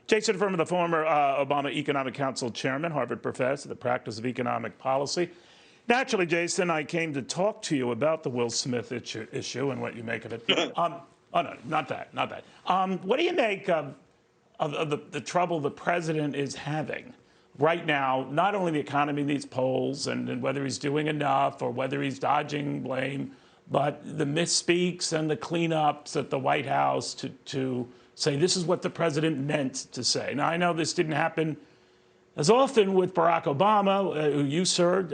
Jason Furman, the former Obama Economic Council chairman, Harvard professor, the practice of economic policy. Naturally, Jason, I came to talk to you about the Will Smith issue and what you make of it. Oh, no, not that. What do you make of the trouble the president is having right now, not only the economy in these polls and whether he's doing enough or whether he's dodging blame, but the misspeaks and the cleanups at the White House to say this is what the president meant to say. Now, I know this didn't happen as often with Barack Obama, who you served,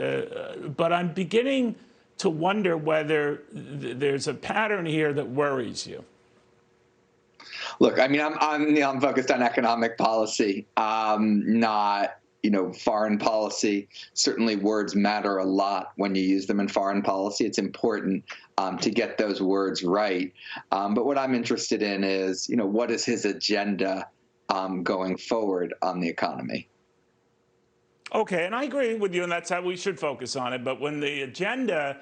but I'm beginning to wonder whether there's a pattern here that worries you. Look, I mean, I'm focused on economic policy, not foreign policy. Certainly words matter a lot when you use them in foreign policy. It's important to get those words right. But what I'm interested in is, what is his agenda going forward on the economy? Okay, and I agree with you, and that's how we should focus on it. But when the agenda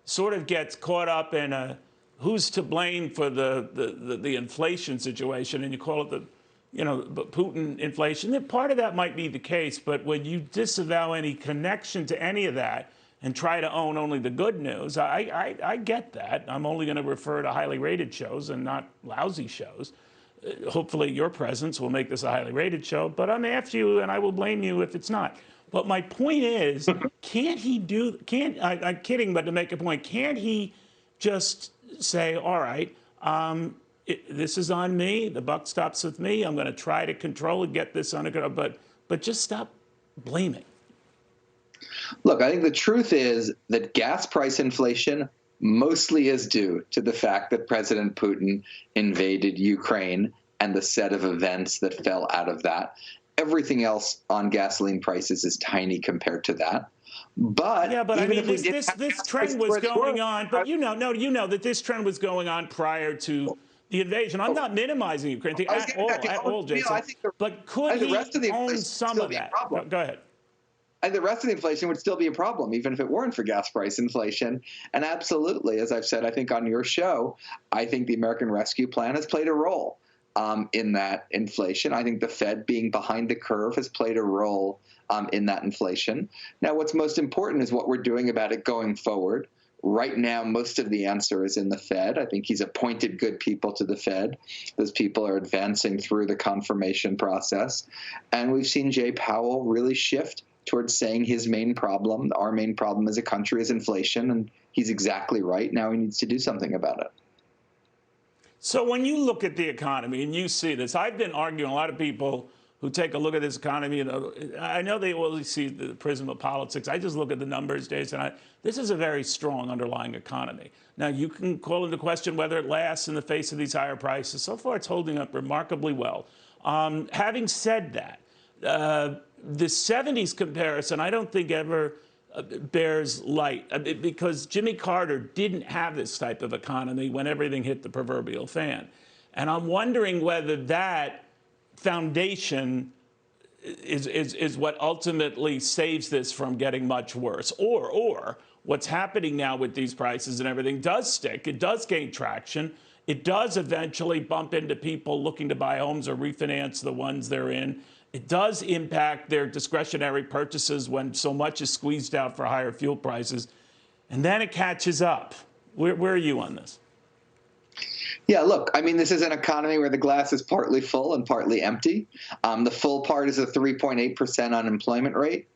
sort of gets caught up in a who's to blame for the inflation situation, and you call it the Putin inflation, part of that might be the case, but when you disavow any connection to any of that and try to own only the good news, I get that. I'm only going to refer to highly rated shows and not lousy shows. Hopefully your presence will make this a highly rated show, but I'm after you and I will blame you if it's not. But my point is, I'm kidding, but to make a point, can't he just say, all right, this is on me. The buck stops with me. I'm going to try to control and get this under control, but just stop blaming. Look, I think the truth is that gas price inflation mostly is due to the fact that President Putin invaded Ukraine and the set of events that fell out of that. Everything else on gasoline prices is tiny compared to that. But yeah, but I mean, this trend was going on. But you know that this trend was going on prior to the invasion. I'm not minimizing Ukraine at all, Jason. But could he own some of that? Go ahead. And the rest of the inflation would still be a problem, even if it weren't for gas price inflation. And absolutely, as I've said, I think on your show, I think the American Rescue Plan has played a role in that inflation. I think the Fed being behind the curve has played a role in that inflation. Now, what's most important is what we're doing about it going forward. Right now, most of the answer is in the Fed. I think he's appointed good people to the Fed. Those people are advancing through the confirmation process. And we've seen Jay Powell really shift towards saying his main problem, our main problem as a country, is inflation. And he's exactly right. Now he needs to do something about it. So when you look at the economy and you see this, I've been arguing, a lot of people who take a look at this economy, I know they only see the prism of politics. I just look at the numbers, Jason. This is a very strong underlying economy. Now, you can call into question whether it lasts in the face of these higher prices. So far, it's holding up remarkably well. Having said that, the 70s comparison, I don't think ever bears light, because Jimmy Carter didn't have this type of economy when everything hit the proverbial fan. And I'm wondering whether that foundation is what ultimately saves this from getting much worse, or what's happening now with these prices and everything does stick. It does gain traction. It does eventually bump into people looking to buy homes or refinance the ones they're in. It does impact their discretionary purchases when so much is squeezed out for higher fuel prices. And then it catches up. Where are you on this? Yeah, look, I mean, this is an economy where the glass is partly full and partly empty. The full part is a 3.8% unemployment rate.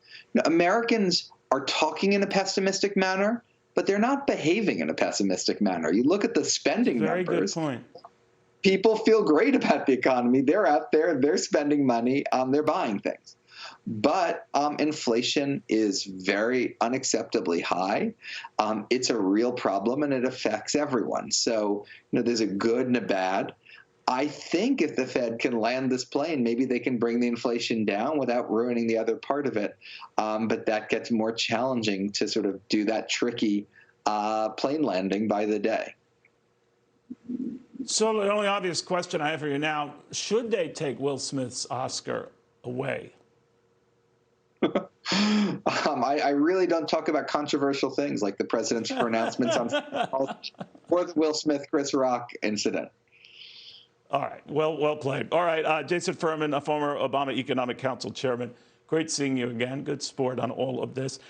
Americans are talking in a pessimistic manner, but they're not behaving in a pessimistic manner. You look at the spending numbers. Very good point. People feel great about the economy. They're out there, they're spending money, they're buying things. But inflation is very unacceptably high. It's a real problem, and it affects everyone. So, there's a good and a bad. I think if the Fed can land this plane, maybe they can bring the inflation down without ruining the other part of it. But that gets more challenging to sort of do that tricky plane landing by the day. So the only obvious question I have for you now, should they take Will Smith's Oscar away? I really don't talk about controversial things like the president's pronouncements on or the Will Smith, Chris Rock incident. All right. Well played. All right. Jason Furman, a former Obama Economic Council chairman. Great seeing you again. Good sport on all of this.